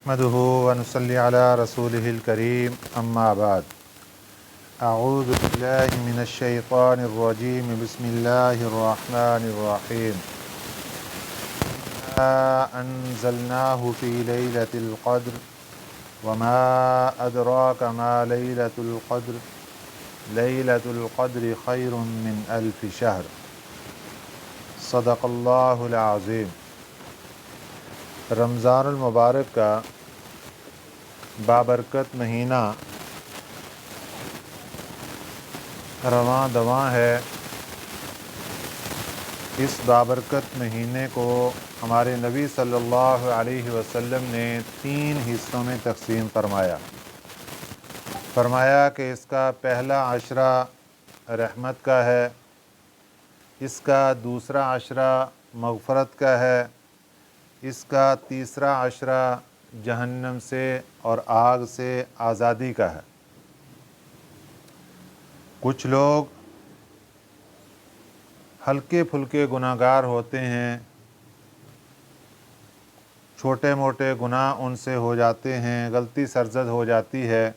نحمده ونصلي على رسوله الكريم اما بعد اعوذ بالله من الشيطان الرجيم بسم الله الرحمن الرحيم إنا أنزلناه في ليلة القدر وما أدراك ما ليلة القدر ليلة القدر خير من ألف شهر صدق اللہ العظیم۔ رمضان المبارک کا بابرکت مہینہ رواں دواں ہے۔ اس بابرکت مہینے کو ہمارے نبی صلی اللہ علیہ وسلم نے 3 حصوں میں تقسیم فرمایا کہ اس کا پہلا عشرہ رحمت کا ہے، اس کا دوسرا عشرہ مغفرت کا ہے، اس کا تیسرا عشرہ جہنم سے اور آگ سے آزادی کا ہے۔ کچھ لوگ ہلکے پھلکے گناہ گار ہوتے ہیں، چھوٹے موٹے گناہ ان سے ہو جاتے ہیں، غلطی سرزد ہو جاتی ہے۔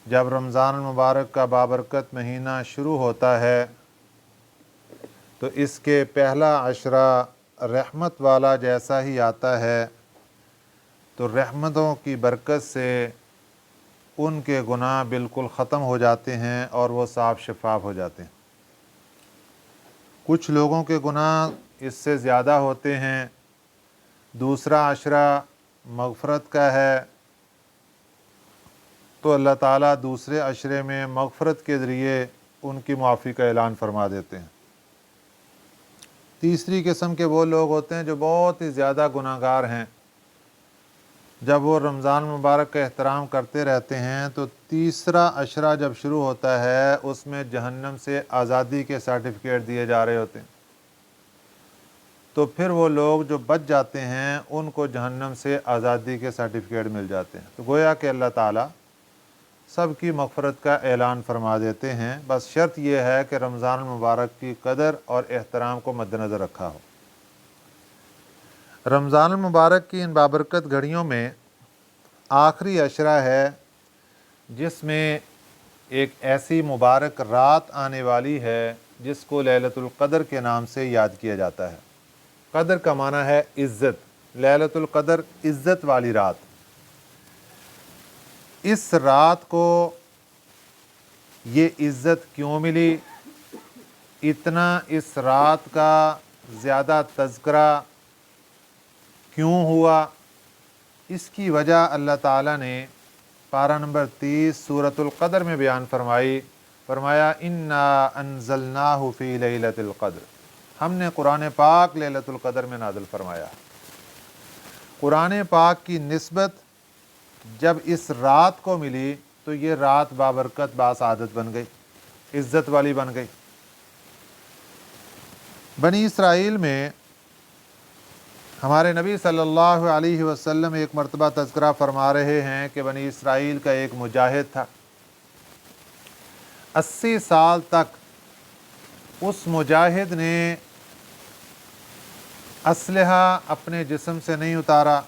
جب رمضان المبارک کا بابرکت مہینہ شروع ہوتا ہے تو اس کے پہلا عشرہ رحمت والا جیسا ہی آتا ہے تو رحمتوں کی برکت سے ان کے گناہ بالکل ختم ہو جاتے ہیں اور وہ صاف شفاف ہو جاتے ہیں۔ کچھ لوگوں کے گناہ اس سے زیادہ ہوتے ہیں۔ دوسرا عشرہ مغفرت کا ہے تو اللہ تعالیٰ دوسرے عشرے میں مغفرت کے ذریعے ان کی معافی کا اعلان فرما دیتے ہیں۔ تیسری قسم کے وہ لوگ ہوتے ہیں جو بہت ہی زیادہ گناہ گار ہیں۔ جب وہ رمضان مبارک کا احترام کرتے رہتے ہیں تو تیسرا عشرہ جب شروع ہوتا ہے اس میں جہنم سے آزادی کے سرٹیفکیٹ دیے جا رہے ہوتے ہیں، تو پھر وہ لوگ جو بچ جاتے ہیں ان کو جہنم سے آزادی کے سرٹیفکیٹ مل جاتے ہیں۔ تو گویا کہ اللہ تعالیٰ سب کی مغفرت کا اعلان فرما دیتے ہیں، بس شرط یہ ہے کہ رمضان المبارک کی قدر اور احترام کو مد نظر رکھا ہو۔ رمضان المبارک کی ان بابرکت گھڑیوں میں آخری عشرہ ہے جس میں ایک ایسی مبارک رات آنے والی ہے جس کو لیلۃ القدر کے نام سے یاد کیا جاتا ہے۔ قدر کا معنی ہے عزت، لیلۃ القدر عزت والی رات۔ اس رات کو یہ عزت کیوں ملی، اتنا اس رات کا زیادہ تذکرہ کیوں ہوا، اس کی وجہ اللہ تعالیٰ نے پارہ نمبر 30 سورۃ القدر میں بیان فرمایا انا انزلناہ فی لیلۃ القدر، ہم نے قرآن پاک لیلۃ القدر میں نازل فرمایا۔ قرآن پاک کی نسبت جب اس رات کو ملی تو یہ رات بابرکت باسعادت بن گئی، عزت والی بن گئی۔ بنی اسرائیل میں ہمارے نبی صلی اللہ علیہ وسلم ایک مرتبہ تذکرہ فرما رہے ہیں کہ بنی اسرائیل کا ایک مجاہد تھا، 80 سال تک اس مجاہد نے اسلحہ اپنے جسم سے نہیں اتارا،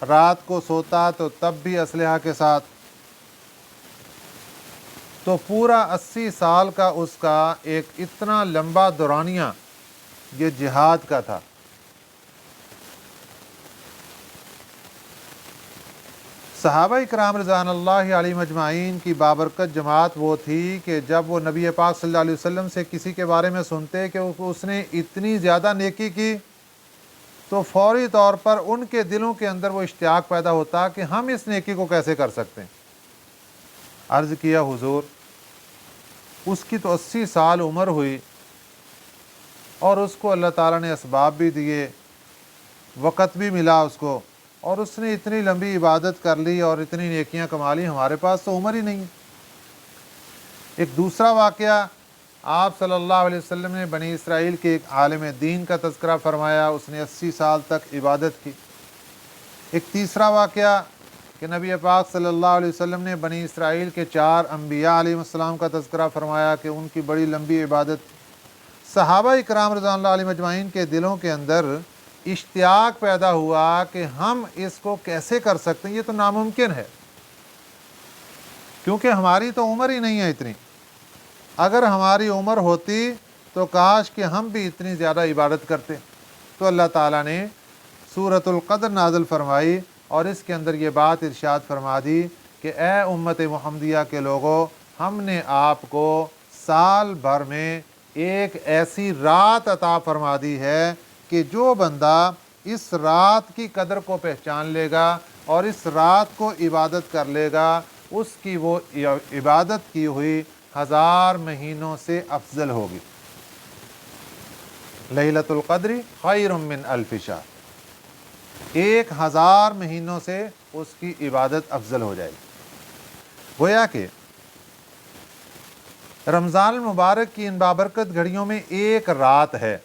رات کو سوتا تو تب بھی اسلحہ کے ساتھ، تو پورا 80 سال کا اس کا ایک اتنا لمبا دورانیہ یہ جہاد کا تھا۔ صحابہ اکرام رضوان اللہ علیہم اجمعین کی بابرکت جماعت وہ تھی کہ جب وہ نبی پاک صلی اللہ علیہ وسلم سے کسی کے بارے میں سنتے کہ اس نے اتنی زیادہ نیکی کی تو فوری طور پر ان کے دلوں کے اندر وہ اشتیاق پیدا ہوتا کہ ہم اس نیکی کو کیسے کر سکتے ہیں۔ عرض کیا حضور اس کی تو 80 سال عمر ہوئی اور اس کو اللہ تعالیٰ نے اسباب بھی دیے، وقت بھی ملا اس کو، اور اس نے اتنی لمبی عبادت کر لی اور اتنی نیکیاں کما لی، ہمارے پاس تو عمر ہی نہیں ہے۔ ایک دوسرا واقعہ، آپ صلی اللہ علیہ وسلم نے بنی اسرائیل کے ایک عالم دین کا تذکرہ فرمایا، اس نے 80 سال تک عبادت کی۔ ایک تیسرا واقعہ کہ نبی پاک صلی اللہ علیہ وسلم نے بنی اسرائیل کے 4 انبیاء علیہ السلام کا تذکرہ فرمایا کہ ان کی بڑی لمبی عبادت۔ صحابہ اکرام رضوان اللہ علیہم اجمعین کے دلوں کے اندر اشتیاق پیدا ہوا کہ ہم اس کو کیسے کر سکتے ہیں، یہ تو ناممکن ہے، کیونکہ ہماری تو عمر ہی نہیں ہے اتنی۔ اگر ہماری عمر ہوتی تو کاش کہ ہم بھی اتنی زیادہ عبادت کرتے۔ تو اللہ تعالیٰ نے سورۃ القدر نازل فرمائی اور اس کے اندر یہ بات ارشاد فرما دی کہ اے امت محمدیہ کے لوگوں، ہم نے آپ کو سال بھر میں ایک ایسی رات عطا فرما دی ہے کہ جو بندہ اس رات کی قدر کو پہچان لے گا اور اس رات کو عبادت کر لے گا، اس کی وہ عبادت کی ہوئی 1000 مہینوں سے افضل ہوگی۔ لیلۃ القدر خیر من الف شہر، 1000 مہینوں سے اس کی عبادت افضل ہو جائے گی۔ گویا کہ رمضان المبارک کی ان بابرکت گھڑیوں میں ایک رات ہے۔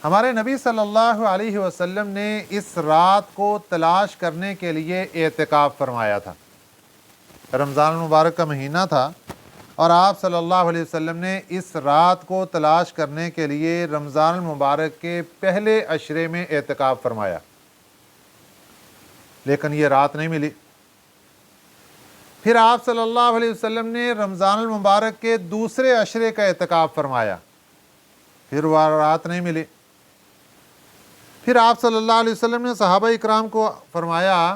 ہمارے نبی صلی اللہ علیہ وسلم نے اس رات کو تلاش کرنے کے لیے اعتکاف فرمایا تھا۔ رمضان المبارک کا مہینہ تھا اور آپ صلی اللہ علیہ وسلم نے اس رات کو تلاش کرنے کے لیے رمضان المبارک کے پہلے عشرے میں اعتکاف فرمایا، لیکن یہ رات نہیں ملی۔ پھر آپ صلی اللہ علیہ وسلم نے رمضان المبارک کے دوسرے عشرے کا اعتکاف فرمایا، پھر وہ رات نہیں ملی۔ پھر آپ صلی اللہ علیہ وسلم نے صحابہ اکرام کو فرمایا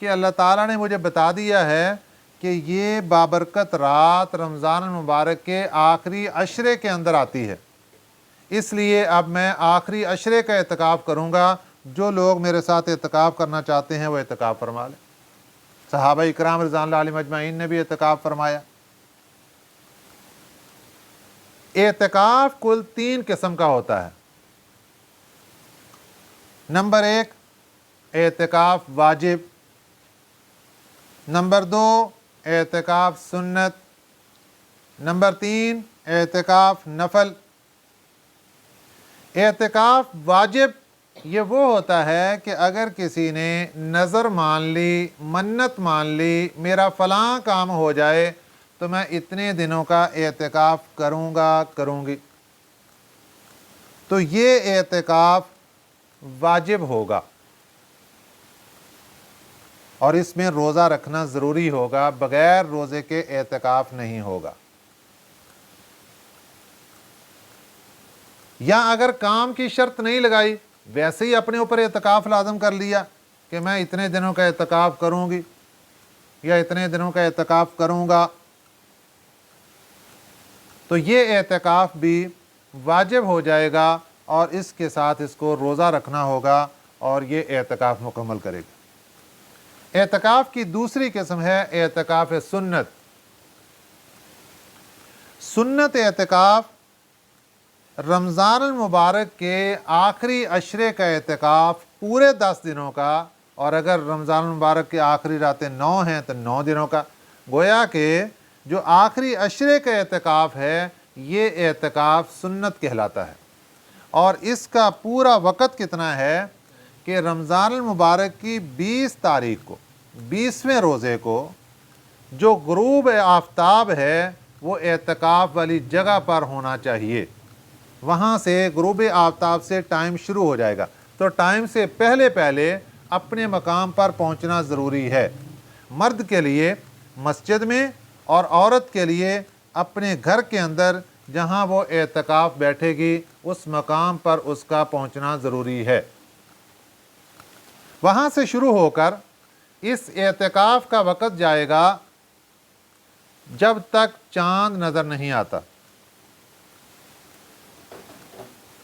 کہ اللہ تعالیٰ نے مجھے بتا دیا ہے کہ یہ بابرکت رات رمضان المبارک کے آخری عشرے کے اندر آتی ہے، اس لیے اب میں آخری عشرے کا اعتکاف کروں گا۔ جو لوگ میرے ساتھ اعتکاف کرنا چاہتے ہیں وہ اعتکاف فرما لیں۔ صحابہ اکرام رضوان اللہ علیہم اجمعین نے بھی اعتکاف فرمایا۔ اعتکاف کل 3 قسم کا ہوتا ہے۔ نمبر 1 اعتکاف واجب، نمبر 2 اعتکاف سنت، نمبر 3 اعتکاف نفل۔ اعتکاف واجب یہ وہ ہوتا ہے کہ اگر کسی نے نظر مان لی، منت مان لی، میرا فلاں کام ہو جائے تو میں اتنے دنوں کا اعتکاف کروں گی، تو یہ اعتکاف واجب ہوگا اور اس میں روزہ رکھنا ضروری ہوگا، بغیر روزے کے اعتکاف نہیں ہوگا۔ یا اگر کام کی شرط نہیں لگائی، ویسے ہی اپنے اوپر اعتکاف لازم کر لیا کہ میں اتنے دنوں کا اعتکاف کروں گی یا اتنے دنوں کا اعتکاف کروں گا، تو یہ اعتکاف بھی واجب ہو جائے گا اور اس کے ساتھ اس کو روزہ رکھنا ہوگا اور یہ اعتکاف مکمل کرے گا۔ اعتکاف کی دوسری قسم ہے اعتکاف سنت۔ سنت اعتکاف رمضان المبارک کے آخری عشرے کا اعتکاف پورے 10 دنوں کا، اور اگر رمضان المبارک کے آخری راتیں 9 ہیں تو 9 دنوں کا۔ گویا کہ جو آخری عشرے کا اعتکاف ہے یہ اعتکاف سنت کہلاتا ہے، اور اس کا پورا وقت کتنا ہے کہ رمضان المبارک کی 20 تاریخ کو، 20ویں روزے کو، جو غروب آفتاب ہے وہ اعتکاف والی جگہ پر ہونا چاہیے۔ وہاں سے غروب آفتاب سے ٹائم شروع ہو جائے گا، تو ٹائم سے پہلے اپنے مقام پر پہنچنا ضروری ہے۔ مرد کے لیے مسجد میں اور عورت کے لیے اپنے گھر کے اندر جہاں وہ اعتکاف بیٹھے گی اس مقام پر اس کا پہنچنا ضروری ہے۔ وہاں سے شروع ہو کر اس اعتکاف کا وقت جائے گا جب تک چاند نظر نہیں آتا۔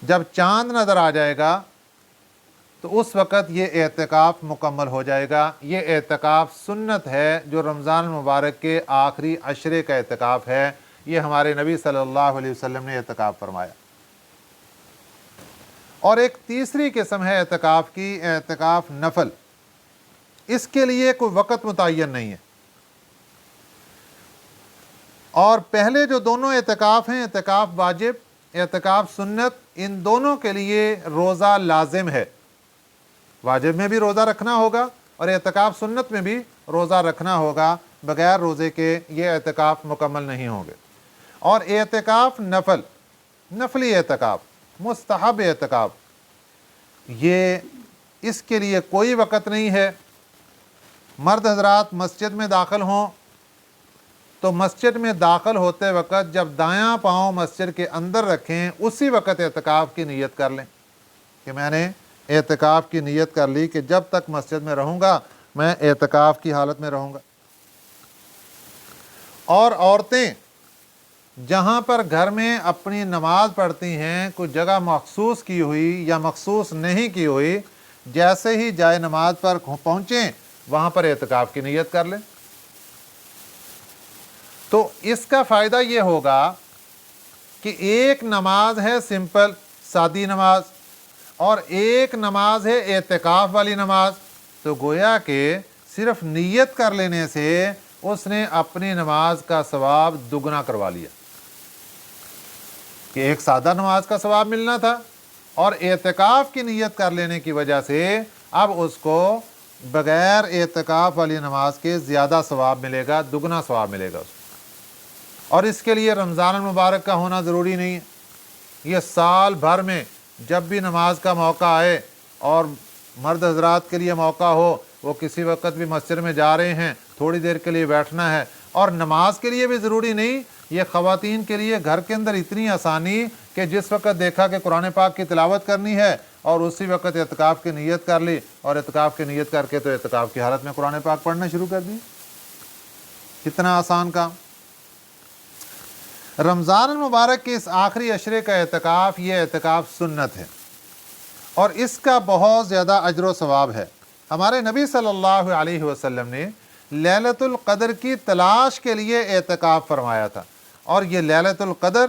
جب چاند نظر آ جائے گا تو اس وقت یہ اعتکاف مکمل ہو جائے گا۔ یہ اعتکاف سنت ہے جو رمضان المبارک کے آخری عشرے کا اعتکاف ہے۔ یہ ہمارے نبی صلی اللہ علیہ وسلم نے اعتکاف فرمایا۔ اور ایک تیسری قسم ہے اعتکاف کی، اعتکاف نفل۔ اس کے لیے کوئی وقت متعین نہیں ہے، اور پہلے جو دونوں اعتکاف ہیں، اعتکاف واجب، اعتکاف سنت، ان دونوں کے لیے روزہ لازم ہے۔ واجب میں بھی روزہ رکھنا ہوگا اور اعتکاف سنت میں بھی روزہ رکھنا ہوگا، بغیر روزے کے یہ اعتکاف مکمل نہیں ہوں گے۔ اور اعتکاف نفل، نفلی اعتکاف، مستحب اعتکاف، یہ اس کے لیے کوئی وقت نہیں ہے۔ مرد حضرات مسجد میں داخل ہوں تو مسجد میں داخل ہوتے وقت جب دایاں پاؤں مسجد کے اندر رکھیں اسی وقت اعتکاف کی نیت کر لیں کہ میں نے اعتکاف کی نیت کر لی کہ جب تک مسجد میں رہوں گا میں اعتکاف کی حالت میں رہوں گا۔ اور عورتیں جہاں پر گھر میں اپنی نماز پڑھتی ہیں کوئی جگہ مخصوص کی ہوئی یا مخصوص نہیں کی ہوئی، جیسے ہی جائے نماز پر پہنچیں وہاں پر اعتکاف کی نیت کر لیں۔ تو اس کا فائدہ یہ ہوگا کہ ایک نماز ہے سمپل سادی نماز اور ایک نماز ہے اعتکاف والی نماز، تو گویا کہ صرف نیت کر لینے سے اس نے اپنی نماز کا ثواب دگنا کروا لیا کہ ایک سادہ نماز کا ثواب ملنا تھا اور اعتکاف کی نیت کر لینے کی وجہ سے اب اس کو بغیر اعتکاف والی نماز کے زیادہ ثواب ملے گا، دگنا ثواب ملے گا اس کو۔ اور اس کے لیے رمضان المبارک کا ہونا ضروری نہیں ہے، یہ سال بھر میں جب بھی نماز کا موقع آئے اور مرد حضرات کے لیے موقع ہو، وہ کسی وقت بھی مسجد میں جا رہے ہیں تھوڑی دیر کے لیے بیٹھنا ہے۔ اور نماز کے لیے بھی ضروری نہیں، یہ خواتین کے لیے گھر کے اندر اتنی آسانی کہ جس وقت دیکھا کہ قرآن پاک کی تلاوت کرنی ہے اور اسی وقت اعتکاف کی نیت کر لی اور اعتکاف کی نیت کر کے تو اعتکاف کی حالت میں قرآن پاک پڑھنا شروع کر دی۔ کتنا آسان کام۔ رمضان المبارک کے اس آخری عشرے کا اعتکاف، یہ اعتکاف سنت ہے اور اس کا بہت زیادہ اجر و ثواب ہے۔ ہمارے نبی صلی اللہ علیہ وسلم نے لیلۃ القدر کی تلاش کے لیے اعتکاف فرمایا تھا، اور یہ لیلۃ القدر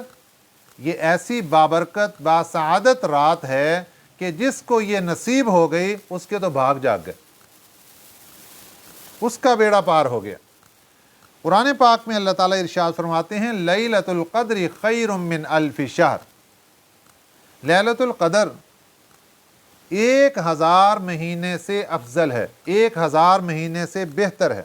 یہ ایسی بابرکت باسعادت رات ہے کہ جس کو یہ نصیب ہو گئی اس کے تو بھاگ جاگ گئے، اس کا بیڑا پار ہو گیا۔ قرآن پاک میں اللہ تعالیٰ ارشاد فرماتے ہیں لیلۃ القدر خیر من الف شہر، لیلۃ القدر 1000 مہینے سے افضل ہے، 1000 مہینے سے بہتر ہے۔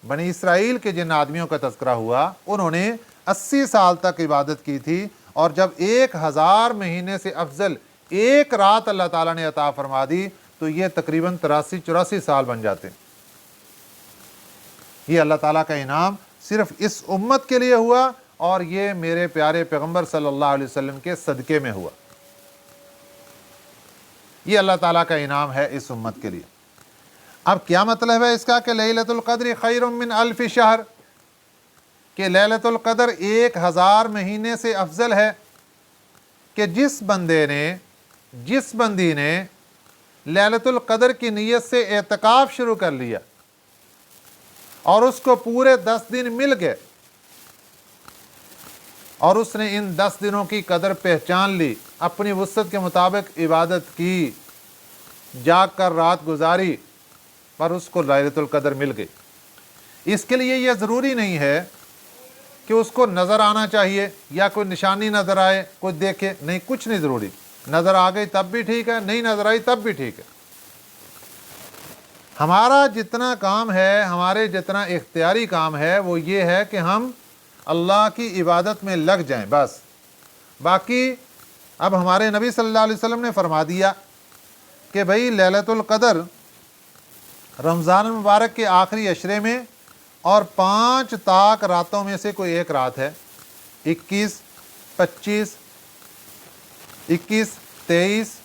بنی اسرائیل کے جن آدمیوں کا تذکرہ ہوا انہوں نے 80 سال تک عبادت کی تھی، اور جب 1000 مہینے سے افضل ایک رات اللہ تعالیٰ نے عطا فرما دی تو یہ تقریباً 83-84 سال بن جاتے ہیں۔ یہ اللہ تعالیٰ کا انعام صرف اس امت کے لیے ہوا، اور یہ میرے پیارے پیغمبر صلی اللہ علیہ وسلم کے صدقے میں ہوا۔ یہ اللہ تعالیٰ کا انعام ہے اس امت کے لیے۔ اب کیا مطلب ہے اس کا کہ لیلۃ القدر خیر من الف شہر، کہ لیلۃ القدر 1000 مہینے سے افضل ہے، کہ جس بندی نے لیلۃ القدر کی نیت سے اعتکاف شروع کر لیا اور اس کو پورے 10 دن مل گئے اور اس نے ان 10 دنوں کی قدر پہچان لی، اپنی وسعت کے مطابق عبادت کی، جاگ کر رات گزاری، پر اس کو لیلۃ القدر مل گئی۔ اس کے لیے یہ ضروری نہیں ہے کہ اس کو نظر آنا چاہیے یا کوئی نشانی نظر آئے کوئی دیکھے، نہیں، کچھ نہیں ضروری، نظر آ گئی تب بھی ٹھیک ہے، نہیں نظر آئی تب بھی ٹھیک ہے۔ ہمارا جتنا کام ہے، ہمارے جتنا اختیاری کام ہے وہ یہ ہے کہ ہم اللہ کی عبادت میں لگ جائیں بس۔ باقی اب ہمارے نبی صلی اللہ علیہ وسلم نے فرما دیا کہ بھئی لیلۃ القدر رمضان المبارک کے آخری عشرے میں اور 5 طاق راتوں میں سے کوئی ایک رات ہے، 21، 25، 23،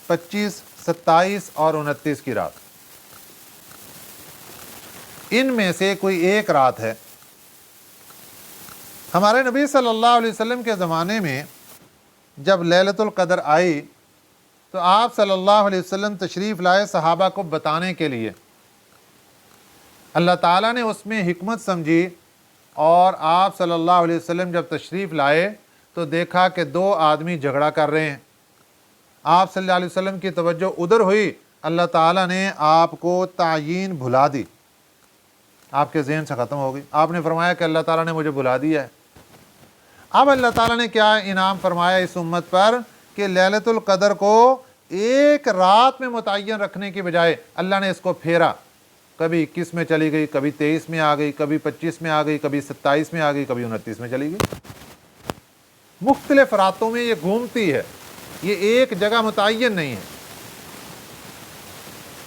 25، 27 اور 29 کی رات، ان میں سے کوئی ایک رات ہے۔ ہمارے نبی صلی اللہ علیہ وسلم کے زمانے میں جب لیلۃ القدر آئی تو آپ صلی اللہ علیہ وسلم تشریف لائے صحابہ کو بتانے کے لیے۔ اللہ تعالیٰ نے اس میں حکمت سمجھی، اور آپ صلی اللہ علیہ وسلم جب تشریف لائے تو دیکھا کہ 2 آدمی جھگڑا کر رہے ہیں۔ آپ صلی اللہ علیہ وسلم کی توجہ ادھر ہوئی، اللہ تعالیٰ نے آپ کو تعیین بھلا دی، آپ کے ذہن سے ختم ہو گئی۔ آپ نے فرمایا کہ اللہ تعالیٰ نے مجھے بھلا دیا ہے۔ اب اللہ تعالیٰ نے کیا انعام فرمایا اس امت پر کہ لیلۃ القدر کو ایک رات میں متعین رکھنے کی بجائے اللہ نے اس کو پھیرا، کبھی 21 میں چلی گئی، کبھی 23 میں آ گئی، کبھی 25 میں آ گئی، کبھی 27 میں آ گئی، کبھی 29 میں چلی گئی۔ مختلف راتوں میں یہ گھومتی ہے، یہ ایک جگہ متعین نہیں ہے۔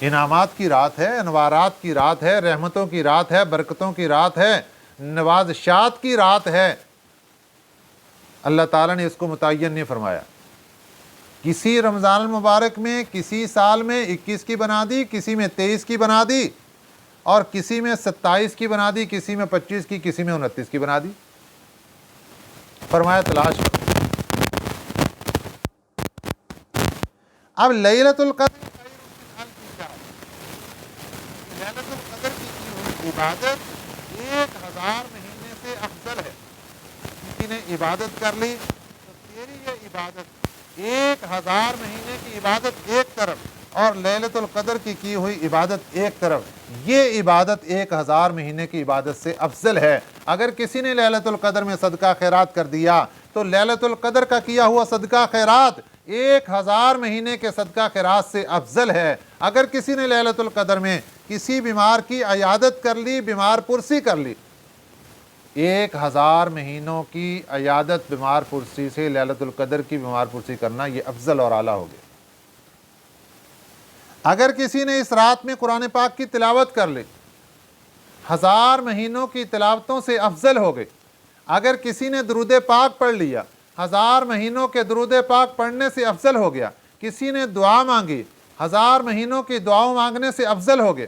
انعامات کی رات ہے، انوارات کی رات ہے، رحمتوں کی رات ہے، برکتوں کی رات ہے، نوازشات کی رات ہے۔ اللہ تعالیٰ نے اس کو متعین نہیں فرمایا۔ کسی رمضان المبارک میں کسی سال میں 21 کی بنا دی، کسی میں 23 کی بنا دی، اور کسی میں 27 کی بنا دی، کسی میں 25 کی، کسی میں 29 کی بنا دی۔ فرمایا تلاش کرو۔ اب لیلۃ القدر خیر من الف شہر، لیلۃ القدر کی ہوئی عبادت 1000 مہینے سے افضل ہے۔ کسی نے عبادت کر لی تو تیری یہ عبادت 1000 مہینے کی عبادت ایک طرف، اور لیلۃ القدر کی ہوئی عبادت ایک طرف، یہ عبادت 1000 مہینے کی عبادت سے افضل ہے۔ اگر کسی نے لیلۃ القدر میں صدقہ خیرات کر دیا تو لیلۃ القدر کا کیا ہوا صدقہ خیرات 1000 مہینے کے صدقہ خیرات سے افضل ہے۔ اگر کسی نے لیلۃ القدر میں کسی بیمار کی عیادت کر لی، بیمار پرسی کر لی، 1000 مہینوں کی عیادت بیمار پرسی سے لیلۃ القدر کی بیمار پرسی کرنا یہ افضل اور اعلیٰ ہو گیا۔ اگر کسی نے اس رات میں قرآن پاک کی تلاوت کر لی، 1000 مہینوں کی تلاوتوں سے افضل ہو گئی۔ اگر کسی نے درود پاک پڑھ لیا، 1000 مہینوں کے درود پاک پڑھنے سے افضل ہو گیا۔ کسی نے دعا مانگی، 1000 مہینوں کی دعاؤں مانگنے سے افضل ہو گئے۔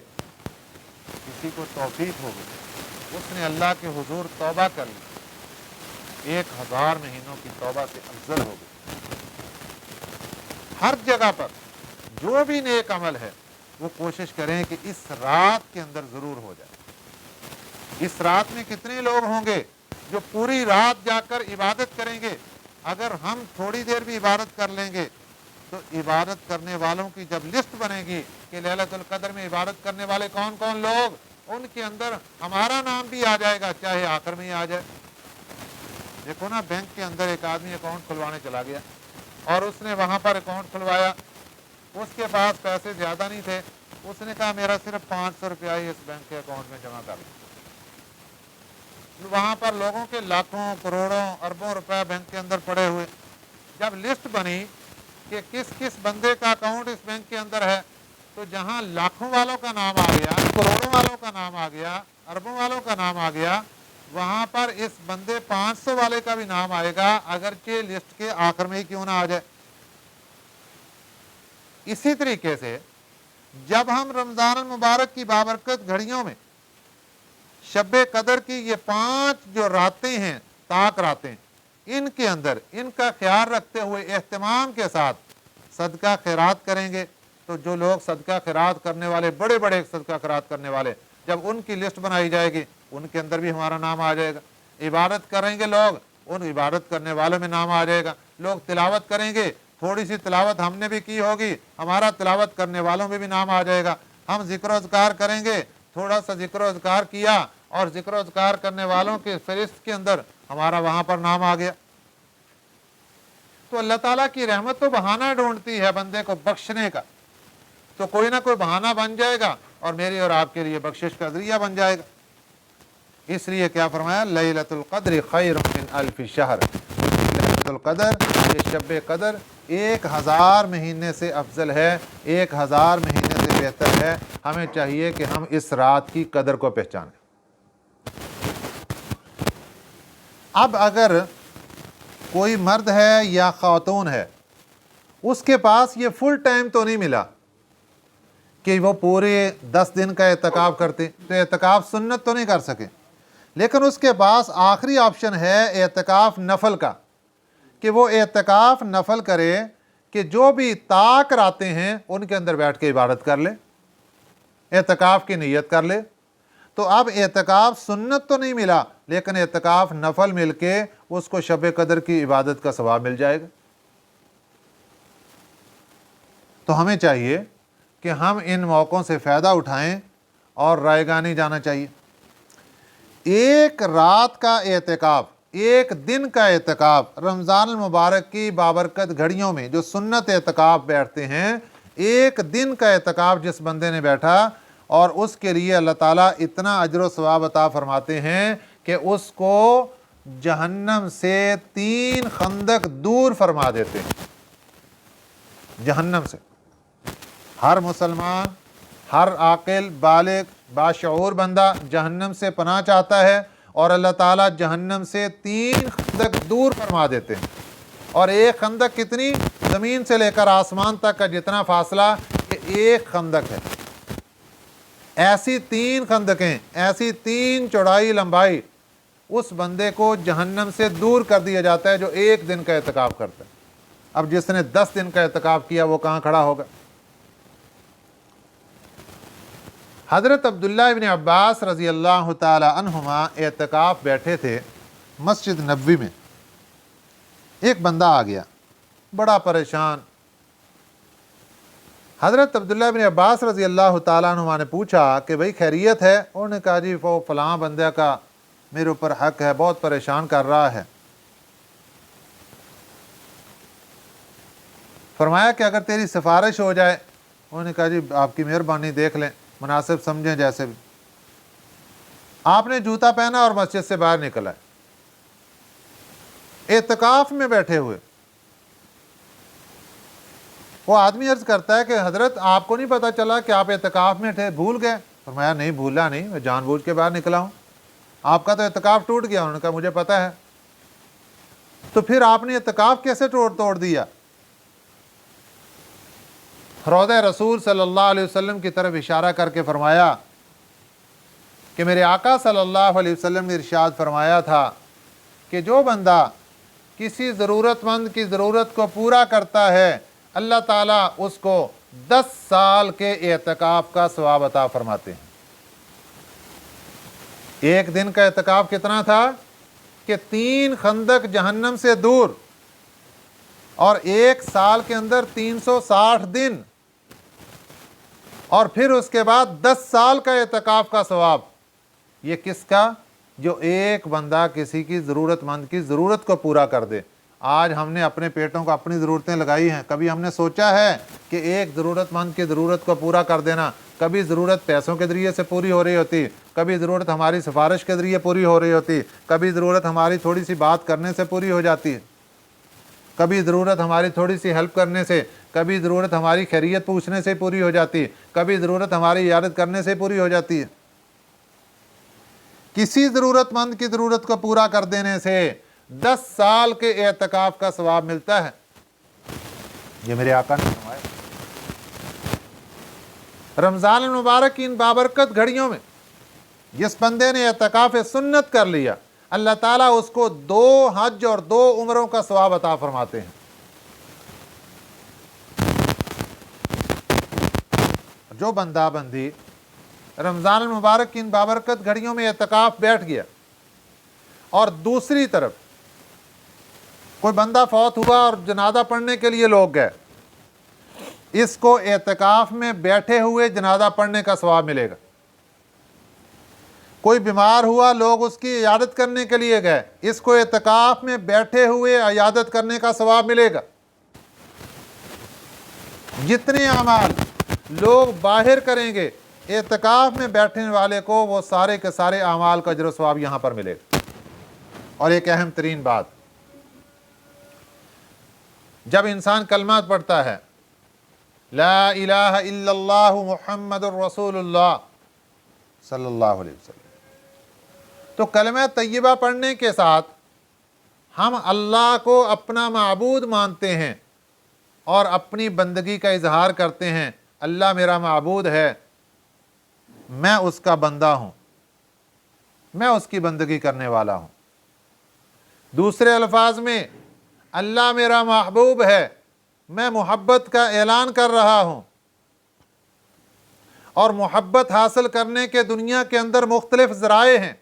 کسی کو توفیق ہو گئی، اس نے اللہ کے حضور توبہ کر لی، 1000 مہینوں کی توبہ سے افضل ہو گئی۔ ہر جگہ پر جو بھی نیک عمل ہے وہ کوشش کریں کہ اس رات کے اندر ضرور ہو جائے۔ اس رات میں کتنے لوگ ہوں گے جو پوری رات جا کر عبادت کریں گے؟ اگر ہم تھوڑی دیر بھی عبادت کر لیں گے تو عبادت کرنے والوں کی جب لسٹ بنے گی کہ لیلۃ القدر میں عبادت کرنے والے کون کون لوگ، ان کے اندر ہمارا نام بھی آ جائے گا، چاہے آخر میں ہی آ جائے۔ دیکھو نا، بینک کے اندر ایک آدمی اکاؤنٹ کھلوانے چلا گیا اور اس نے وہاں پر اکاؤنٹ کھلوایا، اس کے پاس پیسے زیادہ نہیں تھے، اس نے کہا میرا صرف 500 روپیہ ہی اس بینک کے اکاؤنٹ میں جمع کر دو۔ وہاں پر لوگوں کے لاکھوں کروڑوں اربوں روپے بینک کے اندر پڑے ہوئے۔ جب لسٹ بنی کہ کس کس بندے کا اکاؤنٹ اس بینک کے اندر ہے، تو جہاں لاکھوں والوں کا نام آ گیا، کروڑوں والوں کا نام آ گیا، اربوں والوں کا نام آ گیا، وہاں پر اس بندے 500 والے کا بھی نام آئے گا، اگرچہ لسٹ کے آخر میں ہی کیوں نہ آ جائے۔ اسی طریقے سے جب ہم رمضان المبارک کی بابرکت گھڑیوں میں شب قدر کی یہ 5 جو راتیں ہیں، طاق راتیں، ان کے اندر ان کا خیال رکھتے ہوئے اہتمام کے ساتھ صدقہ خیرات کریں گے، تو جو لوگ صدقہ خیرات کرنے والے، بڑے بڑے صدقہ خیرات کرنے والے، جب ان کی لسٹ بنائی جائے گی ان کے اندر بھی ہمارا نام آ جائے گا۔ عبادت کریں گے لوگ، ان عبادت کرنے والوں میں نام آ جائے گا۔ لوگ تلاوت کریں گے، تھوڑی سی تلاوت ہم نے بھی کی ہوگی، ہمارا تلاوت کرنے والوں میں بھی نام آ جائے گا۔ ہم ذکر و اذکار کریں گے، تھوڑا سا ذکر و اذکار کیا اور ذکر و اذکار کرنے والوں کے فہرست کے اندر ہمارا وہاں پر نام آ گیا۔ تو اللہ تعالیٰ کی رحمت تو بہانہ ڈھونڈتی ہے بندے کو بخشنے کا، تو کوئی نہ کوئی بہانہ بن جائے گا اور میری اور آپ کے لیے بخشش کا ذریعہ بن جائے گا۔ اس لیے کیا فرمایا؟ لیلۃ القدر خیر من الف شہر، لیلۃ القدر، یہ شب قدر 1000 مہینے سے افضل ہے، 1000 مہینے سے بہتر ہے۔ ہمیں چاہیے کہ ہم اس رات کی قدر کو پہچانیں۔ اب اگر کوئی مرد ہے یا خاتون ہے، اس کے پاس یہ فل ٹائم تو نہیں ملا کہ وہ پورے 10 دن کا اعتکاف کرتے، تو اعتکاف سنت تو نہیں کر سکے، لیکن اس کے پاس آخری آپشن ہے اعتکاف نفل کا، کہ وہ اعتکاف نفل کرے، کہ جو بھی طاق راتیں ہیں ان کے اندر بیٹھ کے عبادت کر لے، اعتکاف کی نیت کر لے۔ تو اب اعتکاف سنت تو نہیں ملا، لیکن اعتکاف نفل مل کے اس کو شب قدر کی عبادت کا ثواب مل جائے گا۔ تو ہمیں چاہیے کہ ہم ان موقعوں سے فائدہ اٹھائیں اور رائے گاہ نہیں جانا چاہیے۔ ایک رات کا اعتکاف، ایک دن کا اعتکاف، رمضان المبارک کی بابرکت گھڑیوں میں جو سنت اعتکاف بیٹھتے ہیں، ایک دن کا اعتکاف جس بندے نے بیٹھا اور اس کے لیے اللہ تعالیٰ اتنا اجر و ثواب عطا فرماتے ہیں کہ اس کو جہنم سے 3 خندق دور فرما دیتے ہیں۔ جہنم سے ہر مسلمان ہر عاقل بالغ باشعور بندہ جہنم سے پناہ چاہتا ہے، اور اللہ تعالیٰ جہنم سے 3 خندق دور فرما دیتے ہیں۔ اور ایک خندق کتنی؟ زمین سے لے کر آسمان تک کا جتنا فاصلہ، یہ ایک خندق ہے۔ ایسی 3 خندقیں، ایسی 3 چوڑائی لمبائی، اس بندے کو جہنم سے دور کر دیا جاتا ہے جو 1 دن کا اعتکاف کرتا ہے۔ اب جس نے 10 دن کا اعتکاف کیا وہ کہاں کھڑا ہوگا؟ حضرت عبداللہ ابن عباس رضی اللہ تعالی عنہما اعتکاف بیٹھے تھے مسجد نبوی میں۔ ایک بندہ آ گیا بڑا پریشان۔ حضرت عبداللہ ابن عباس رضی اللہ تعالیٰ عنہما نے پوچھا کہ بھئی خیریت ہے؟ انہوں نے کہا جی وہ فلاں بندے کا میرے اوپر حق ہے، بہت پریشان کر رہا ہے۔ فرمایا کہ اگر تیری سفارش ہو جائے؟ انہوں نے کہا جی آپ کی مہربانی، دیکھ لیں، مناسب سمجھیں جیسے بھی۔ آپ نے جوتا پہنا اور مسجد سے باہر نکلا ہے، اعتکاف میں بیٹھے ہوئے۔ وہ آدمی عرض کرتا ہے کہ حضرت آپ کو نہیں پتا چلا کہ آپ اعتکاف میں تھے، بھول گئے؟ فرمایا نہیں، بھولا نہیں، میں جان بوجھ کے باہر نکلا ہوں، آپ کا تو اعتکاف ٹوٹ گیا۔ انہوں نے کہا مجھے پتا ہے۔ تو پھر آپ نے اعتکاف کیسے توڑ دیا؟ روضہ رسول صلی اللہ علیہ وسلم کی طرف اشارہ کر کے فرمایا کہ میرے آقا صلی اللہ علیہ وسلم نے ارشاد فرمایا تھا کہ جو بندہ کسی ضرورت مند کی ضرورت کو پورا کرتا ہے، اللہ تعالیٰ اس کو 10 سال کے اعتکاف کا ثواب عطا فرماتے ہیں۔ 1 دن کا اعتکاف کتنا تھا کہ 3 خندق جہنم سے دور، اور 1 سال کے اندر 360 دن، اور پھر اس کے بعد 10 سال کا اعتکاف کا ثواب۔ یہ کس کا؟ جو ایک بندہ کسی کی ضرورت مند کی ضرورت کو پورا کر دے۔ آج ہم نے اپنے پیٹوں کو اپنی ضرورتیں لگائی ہیں، کبھی ہم نے سوچا ہے کہ ایک ضرورت مند کی ضرورت کو پورا کر دینا، کبھی ضرورت پیسوں کے ذریعے سے پوری ہو رہی ہوتی، کبھی ضرورت ہماری سفارش کے ذریعے پوری ہو رہی ہوتی، کبھی ضرورت ہماری تھوڑی سی بات کرنے سے پوری ہو جاتی ہے، کبھی ضرورت ہماری تھوڑی سی ہیلپ کرنے سے، کبھی ضرورت ہماری خیریت پوچھنے سے پوری ہو جاتی ہے، کبھی ضرورت ہماری عیادت کرنے سے پوری ہو جاتی ہے۔ کسی ضرورت مند کی ضرورت کو پورا کر دینے سے 10 سال کے اعتکاف کا ثواب ملتا ہے۔ یہ میرے آقا نے فرمایا۔ رمضان المبارک کی ان بابرکت گھڑیوں میں جس بندے نے اعتکاف سنت کر لیا، اللہ تعالیٰ اس کو 2 حج اور 2 عمروں کا ثواب عطا فرماتے ہیں۔ جو بندہ بندی رمضان المبارک کی ان بابرکت گھڑیوں میں اعتکاف بیٹھ گیا، اور دوسری طرف کوئی بندہ فوت ہوا اور جنازہ پڑھنے کے لیے لوگ گئے، اس کو اعتکاف میں بیٹھے ہوئے جنازہ پڑھنے کا ثواب ملے گا۔ کوئی بیمار ہوا، لوگ اس کی عیادت کرنے کے لیے گئے، اس کو اعتکاف میں بیٹھے ہوئے عیادت کرنے کا ثواب ملے گا۔ جتنے اعمال لوگ باہر کریں گے، اعتکاف میں بیٹھنے والے کو وہ سارے کے سارے اعمال کا اجر و ثواب یہاں پر ملے گا۔ اور ایک اہم ترین بات، جب انسان کلمہ پڑھتا ہے لا الہ الا اللہ محمد الرسول اللہ صلی اللہ علیہ وسلم، تو کلمہ طیبہ پڑھنے کے ساتھ ہم اللہ کو اپنا معبود مانتے ہیں اور اپنی بندگی کا اظہار کرتے ہیں۔ اللہ میرا معبود ہے، میں اس کا بندہ ہوں، میں اس کی بندگی کرنے والا ہوں۔ دوسرے الفاظ میں، اللہ میرا محبوب ہے، میں محبت کا اعلان کر رہا ہوں۔ اور محبت حاصل کرنے کے دنیا کے اندر مختلف ذرائع ہیں۔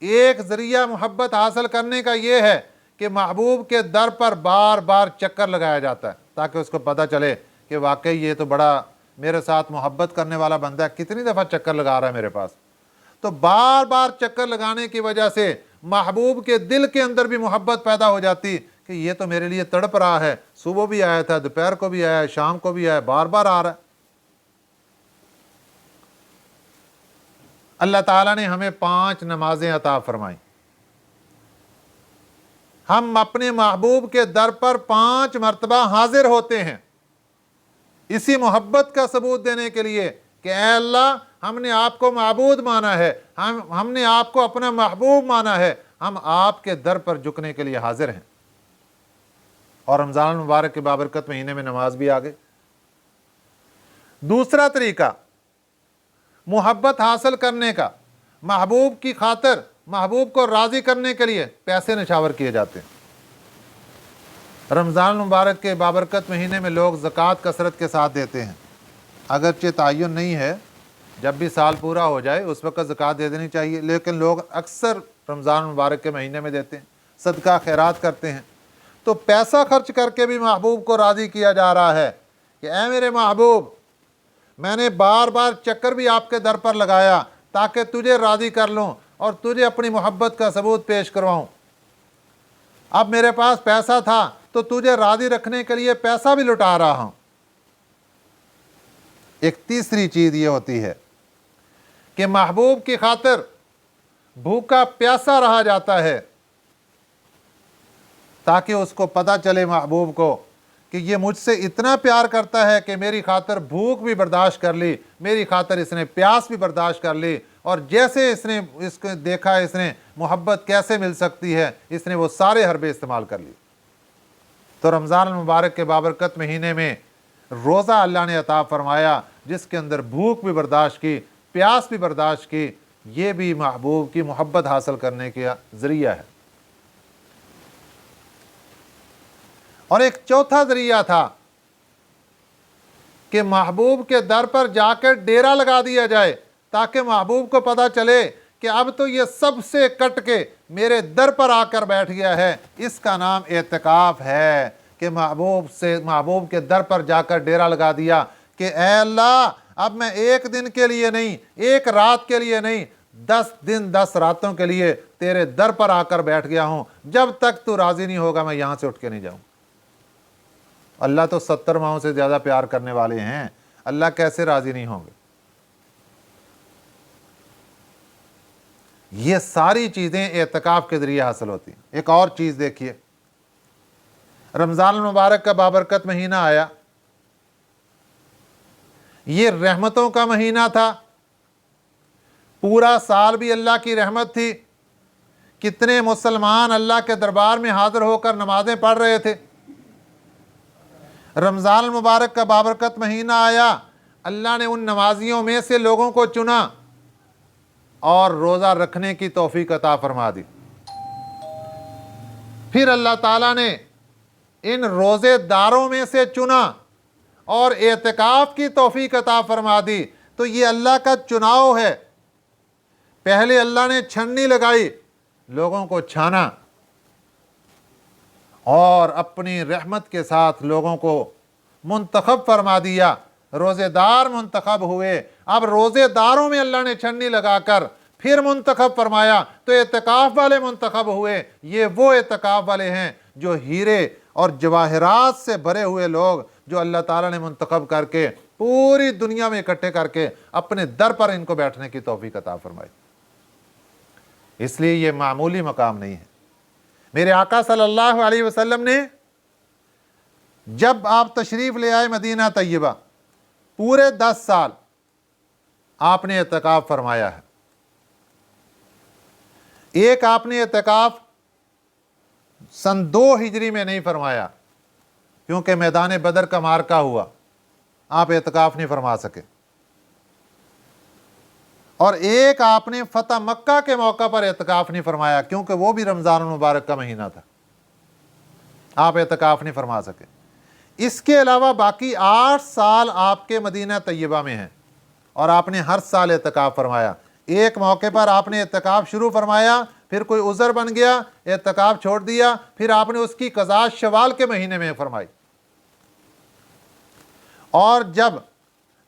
ایک ذریعہ محبت حاصل کرنے کا یہ ہے کہ محبوب کے در پر بار بار چکر لگایا جاتا ہے تاکہ اس کو پتہ چلے کہ واقعی یہ تو بڑا میرے ساتھ محبت کرنے والا بندہ ہے، کتنی دفعہ چکر لگا رہا ہے میرے پاس۔ تو بار بار چکر لگانے کی وجہ سے محبوب کے دل کے اندر بھی محبت پیدا ہو جاتی کہ یہ تو میرے لیے تڑپ رہا ہے، صبح بھی آیا تھا، دوپہر کو بھی آیا ہے، شام کو بھی آیا ہے، بار بار آ رہا ہے۔ اللہ تعالیٰ نے ہمیں 5 نمازیں عطا فرمائیں۔ ہم اپنے محبوب کے در پر 5 مرتبہ حاضر ہوتے ہیں، اسی محبت کا ثبوت دینے کے لیے کہ اے اللہ ہم نے آپ کو معبود مانا ہے، ہم نے آپ کو اپنا محبوب مانا ہے، ہم آپ کے در پر جھکنے کے لیے حاضر ہیں۔ اور رمضان المبارک کے بابرکت مہینے میں نماز بھی آ گئی۔ دوسرا طریقہ محبت حاصل کرنے کا، محبوب کی خاطر، محبوب کو راضی کرنے کے لیے پیسے نشاور کیے جاتے ہیں۔ رمضان المبارک کے بابرکت مہینے میں لوگ زکوٰۃ کثرت کے ساتھ دیتے ہیں، اگرچہ تعین نہیں ہے، جب بھی سال پورا ہو جائے اس وقت زکوٰۃ دے دینی چاہیے، لیکن لوگ اکثر رمضان المبارک کے مہینے میں دیتے ہیں، صدقہ خیرات کرتے ہیں۔ تو پیسہ خرچ کر کے بھی محبوب کو راضی کیا جا رہا ہے کہ اے میرے محبوب، میں نے بار بار چکر بھی آپ کے در پر لگایا تاکہ تجھے راضی کر لوں اور تجھے اپنی محبت کا ثبوت پیش کرواؤں۔ اب میرے پاس پیسہ تھا تو تجھے راضی رکھنے کے لیے پیسہ بھی لٹا رہا ہوں۔ ایک تیسری چیز یہ ہوتی ہے کہ محبوب کی خاطر بھوکا پیاسا رہا جاتا ہے تاکہ اس کو پتہ چلے محبوب کو کہ یہ مجھ سے اتنا پیار کرتا ہے کہ میری خاطر بھوک بھی برداشت کر لی، میری خاطر اس نے پیاس بھی برداشت کر لی، اور جیسے اس کو دیکھا اس نے محبت کیسے مل سکتی ہے، اس نے وہ سارے حربے استعمال کر لی۔ تو رمضان المبارک کے بابرکت مہینے میں روزہ اللہ نے عطا فرمایا جس کے اندر بھوک بھی برداشت کی، پیاس بھی برداشت کی، یہ بھی محبوب کی محبت حاصل کرنے کا ذریعہ ہے۔ اور ایک چوتھا ذریعہ تھا کہ محبوب کے در پر جا کر ڈیرا لگا دیا جائے تاکہ محبوب کو پتہ چلے کہ اب تو یہ سب سے کٹ کے میرے در پر آ کر بیٹھ گیا ہے۔ اس کا نام اعتکاف ہے کہ محبوب کے در پر جا کر ڈیرا لگا دیا کہ اے اللہ اب میں ایک دن کے لیے نہیں، ایک رات کے لیے نہیں، 10 دن 10 راتوں کے لیے تیرے در پر آ کر بیٹھ گیا ہوں، جب تک تو راضی نہیں ہوگا میں یہاں سے اٹھ کے نہیں جاؤں۔ اللہ تو 70 ماہوں سے زیادہ پیار کرنے والے ہیں، اللہ کیسے راضی نہیں ہوں گے؟ یہ ساری چیزیں اعتکاف کے ذریعے حاصل ہوتی ہیں۔ ایک اور چیز دیکھیے، رمضان المبارک کا بابرکت مہینہ آیا، یہ رحمتوں کا مہینہ تھا، پورا سال بھی اللہ کی رحمت تھی، کتنے مسلمان اللہ کے دربار میں حاضر ہو کر نمازیں پڑھ رہے تھے۔ رمضان المبارک کا بابرکت مہینہ آیا، اللہ نے ان نمازیوں میں سے لوگوں کو چنا اور روزہ رکھنے کی توفیق عطا فرما دی۔ پھر اللہ تعالیٰ نے ان روزے داروں میں سے چنا اور اعتکاف کی توفیق عطا فرما دی۔ تو یہ اللہ کا چناؤ ہے، پہلے اللہ نے چھننی لگائی، لوگوں کو چھانا اور اپنی رحمت کے ساتھ لوگوں کو منتخب فرما دیا، روزے دار منتخب ہوئے۔ اب روزے داروں میں اللہ نے چھننی لگا کر پھر منتخب فرمایا تو اعتکاف والے منتخب ہوئے۔ یہ وہ اعتکاف والے ہیں جو ہیرے اور جواہرات سے بھرے ہوئے لوگ جو اللہ تعالیٰ نے منتخب کر کے پوری دنیا میں اکٹھے کر کے اپنے در پر ان کو بیٹھنے کی توفیق عطا فرمائی۔ اس لیے یہ معمولی مقام نہیں ہے۔ میرے آقا صلی اللہ علیہ وسلم نے جب آپ تشریف لے آئے مدینہ طیبہ، پورے 10 سال آپ نے اعتکاف فرمایا ہے۔ ایک آپ نے اعتکاف سن 2 ہجری میں نہیں فرمایا کیونکہ میدان بدر کا معرکہ ہوا، آپ اعتکاف نہیں فرما سکے، اور ایک آپ نے فتح مکہ کے موقع پر اعتکاف نہیں فرمایا کیونکہ وہ بھی رمضان المبارک کا مہینہ تھا، آپ اعتکاف نہیں فرما سکے۔ اس کے علاوہ باقی 8 سال آپ کے مدینہ طیبہ میں ہیں اور آپ نے ہر سال اعتکاف فرمایا۔ ایک موقع پر آپ نے اعتکاف شروع فرمایا، پھر کوئی عذر بن گیا، اعتکاف چھوڑ دیا، پھر آپ نے اس کی قضاء شوال کے مہینے میں فرمائی۔ اور جب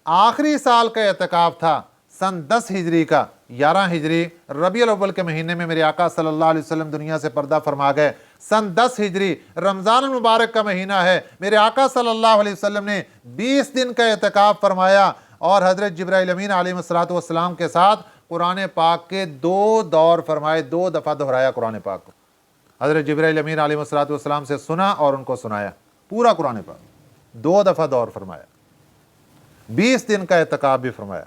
آخری سال کا اعتکاف تھا سن 10 ہجری کا، 11 ہجری ربیع الاول کے مہینے میں میرے آقا صلی اللہ علیہ وسلم دنیا سے پردہ فرما گئے۔ سن 10 ہجری رمضان المبارک کا مہینہ ہے، میرے آقا صلی اللہ علیہ وسلم نے 20 دن کا اعتکاف فرمایا اور حضرت جبرائیل امین علیہ السلام کے ساتھ قرآن پاک کے 2 دور فرمائے، 2 دفعہ دہرایا قرآن پاک کو۔ حضرت جبرائیل امین علیہ السلام سے سنا اور ان کو سنایا، پورا قرآن پاک 2 دفعہ دور فرمایا۔ 20 دن کا اعتکاف بھی فرمایا۔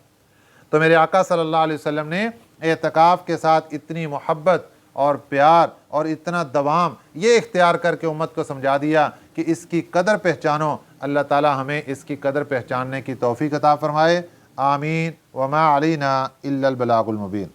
تو میرے آقا صلی اللہ علیہ وسلم نے اعتکاف کے ساتھ اتنی محبت اور پیار اور اتنا دوام یہ اختیار کر کے امت کو سمجھا دیا کہ اس کی قدر پہچانو۔ اللہ تعالی ہمیں اس کی قدر پہچاننے کی توفیق عطا فرمائے، آمین۔ وما علینا الا البلاغ المبین۔